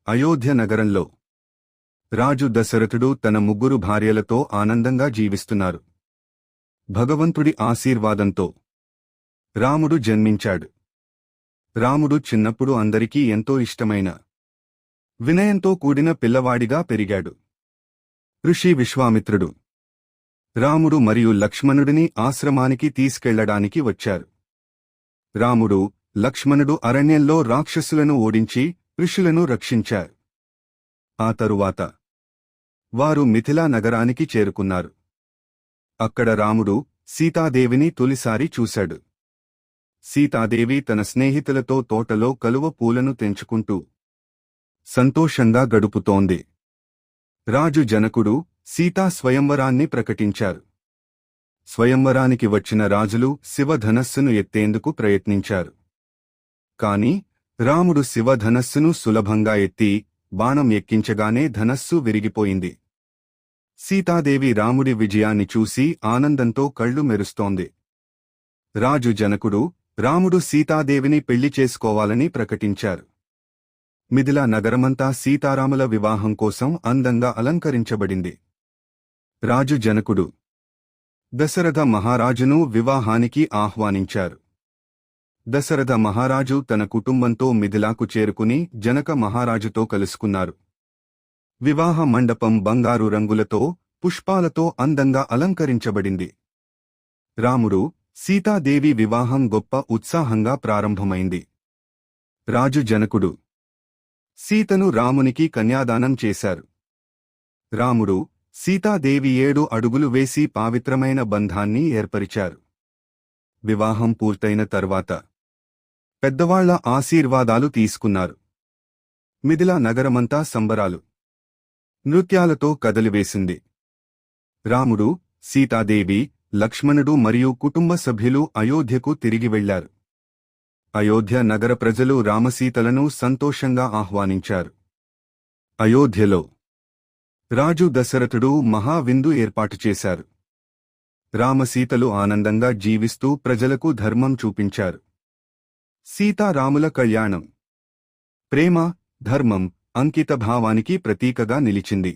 అయోధ్య నగరంలో రాజు దశరథుడు తన 3 భార్యలతో ఆనందంగా జీవిస్తున్నారు. భగవంతుడి ఆశీర్వాదంతో రాముడు జన్మించాడు. రాముడు చిన్నప్పుడు అందరికీ ఎంతో ఇష్టమైన వినయంతో కూడిన పిల్లవాడిగా పెరిగాడు. ఋషి విశ్వామిత్రుడు రాముడు మరియు లక్ష్మణుడిని ఆశ్రమానికి తీసుకెళ్లడానికి వచ్చారు. రాముడు, లక్ష్మణుడు అరణ్యంలో రాక్షసులను ఓడించి ఋషులను రక్షించారు. ఆ తరువాత వారు మిథిలా నగరానికి చేరుకున్నారు. అక్కడ రాముడు సీతాదేవిని తొలిసారి చూశాడు. సీతాదేవి తన స్నేహితులతో తోటలో కలువ పూలను తెంచుకుంటూ సంతోషంగా గడుపుతోంది. రాజు జనకుడు సీతా స్వయంవరాన్ని ప్రకటించారు. స్వయంవరానికి వచ్చిన రాజులు శివధనస్సును ఎత్తేందుకు ప్రయత్నించారు. కాని రాముడు శివధనస్సును సులభంగా ఎత్తి బాణం ఎక్కించగానే ధనస్సు విరిగిపోయింది. సీతాదేవి రాముడి విజయాన్ని చూసి ఆనందంతో కళ్ళు మెరుస్తోంది. రాజు జనకుడు రాముడు సీతాదేవిని పెళ్లి చేసుకోవాలని ప్రకటించారు. మిథిలా నగరమంతా సీతారాముల వివాహం కోసం అందంగా అలంకరించబడింది. రాజు జనకుడు దశరథ మహారాజును వివాహానికి ఆహ్వానించారు. దశరథ మహారాజు తన కుటుంబంతో మిథిలాకు చేరుకుని జనక మహారాజుతో కలుసుకున్నారు. వివాహ మండపం బంగారు రంగులతో, పుష్పాలతో అందంగా అలంకరించబడింది. రాముడు, సీతాదేవి వివాహం గొప్ప ఉత్సాహంగా ప్రారంభమైంది. రాజు జనకుడు సీతను రామునికి కన్యాదానం చేశారు. రాముడు, సీతాదేవి 7 అడుగులు వేసి పవిత్రమైన బంధాన్ని ఏర్పరిచారు. వివాహం పూర్తయిన తర్వాత పెద్దవాళ్ల ఆశీర్వాదాలు తీసుకున్నారు. మిథిలా నగరమంతా సంబరాలు, నృత్యాలతో కదలివేసింది. రాముడు, సీతాదేవి, లక్ష్మణుడు మరియు కుటుంబ సభ్యులు అయోధ్యకు తిరిగి వెళ్లారు. అయోధ్య నగర ప్రజలు రామసీతలను సంతోషంగా ఆహ్వానించారు. అయోధ్యలో రాజు దశరథుడు మహావిందు ఏర్పాటు చేశారు. రామసీతలు ఆనందంగా జీవిస్తూ ప్రజలకు ధర్మం చూపించారు. సీతారాముల కళ్యాణం ప్రేమ, ధర్మం, అంకితభావానికి ప్రతీకగా నిలిచింది.